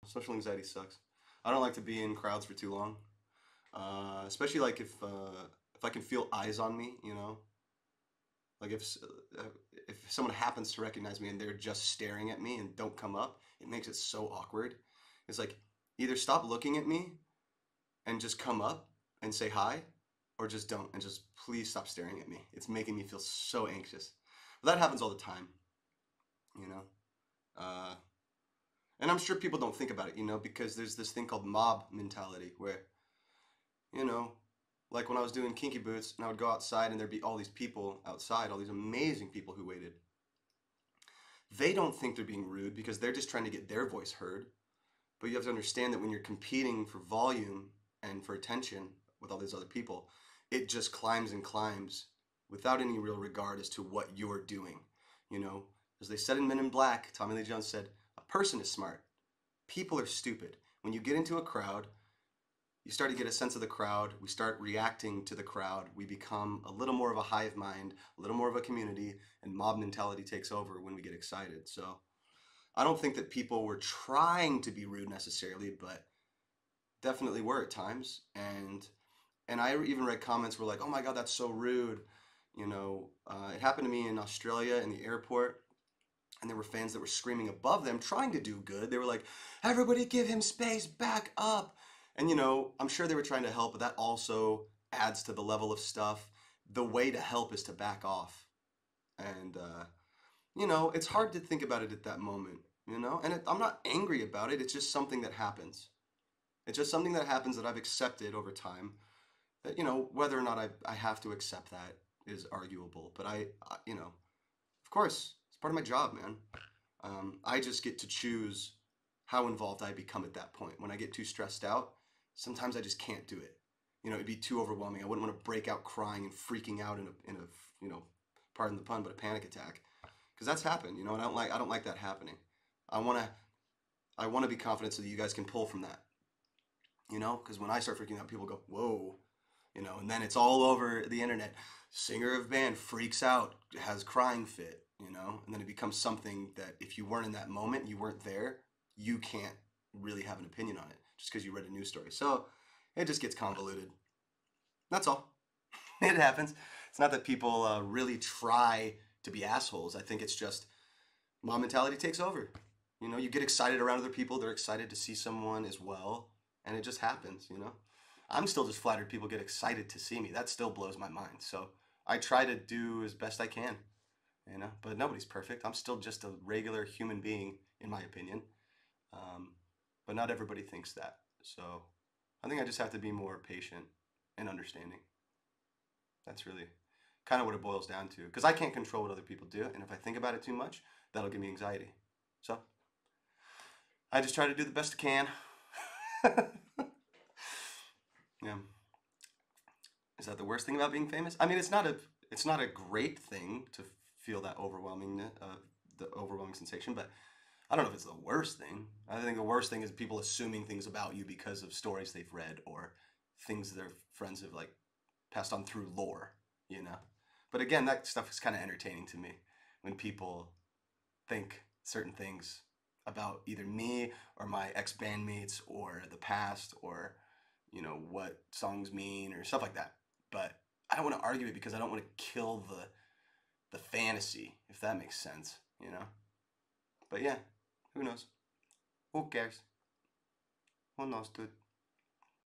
social anxiety sucks. I don't like to be in crowds for too long, especially like if I can feel eyes on me, you know, like if someone happens to recognize me and they're just staring at me and don't come up, it makes it so awkward. It's like either stop looking at me and just come up and say hi, or just don't and just please stop staring at me. It's making me feel so anxious. But that happens all the time, you know. Uh, and I'm sure people don't think about it, you know, because there's this thing called mob mentality where, you know, like when I was doing Kinky Boots and I would go outside and there'd be all these people outside, all these amazing people who waited. They don't think they're being rude because they're just trying to get their voice heard. But you have to understand that when you're competing for volume and for attention with all these other people, it just climbs and climbs without any real regard as to what you're doing. You know, as they said in Men in Black, Tommy Lee Jones said, a person is smart. People are stupid. When you get into a crowd, you start to get a sense of the crowd. We start reacting to the crowd. We become a little more of a hive mind, a little more of a community, and mob mentality takes over when we get excited. So I don't think that people were trying to be rude necessarily, but definitely were at times. And I even read comments where like, "Oh my God, that's so rude." You know, it happened to me in Australia in the airport, and there were fans that were screaming above them, trying to do good. They were like, "Everybody, give him space, back up." And you know, I'm sure they were trying to help, but that also adds to the level of stuff. The way to help is to back off, and you know, it's hard to think about it at that moment. You know, and I'm not angry about it. It's just something that happens. It's just something that happens that I've accepted over time. That, you know, whether or not I have to accept that is arguable. But you know, of course, it's part of my job, man. I just get to choose how involved I become at that point. When I get too stressed out, sometimes I just can't do it. You know, it'd be too overwhelming. I wouldn't want to break out crying and freaking out in a you know, pardon the pun, but a panic attack, because that's happened. You know, and I don't like that happening. I want to I want to be confident so that you guys can pull from that. You know, because when I start freaking out, people go, "Whoa." You know, and then it's all over the internet. Singer of band freaks out, has crying fit, you know, and then it becomes something that if you weren't in that moment, you weren't there, you can't really have an opinion on it just because you read a news story. So it just gets convoluted. That's all. It happens. It's not that people really try to be assholes. I think it's just mob mentality takes over. You know, you get excited around other people, they're excited to see someone as well, and it just happens, you know. I'm still just flattered people get excited to see me. That still blows my mind. So I try to do as best I can, you know, but nobody's perfect. I'm still just a regular human being, in my opinion. Um, but not everybody thinks that. So I think I just have to be more patient and understanding. That's really kind of what it boils down to. Because I can't control what other people do. And if I think about it too much, that'll give me anxiety. So I just try to do the best I can. Yeah. Is that the worst thing about being famous? I mean, it's not a great thing to feel that overwhelming the overwhelming sensation, but I don't know if it's the worst thing. I think the worst thing is people assuming things about you because of stories they've read or things their friends have like passed on through lore, you know. But again, that stuff is kind of entertaining to me when people think certain things about either me or my ex bandmates or the past or you know what songs mean or stuff like that. But I don't want to argue it because I don't want to kill the fantasy, if that makes sense, you know. But yeah, who knows? Who cares? Who knows, dude?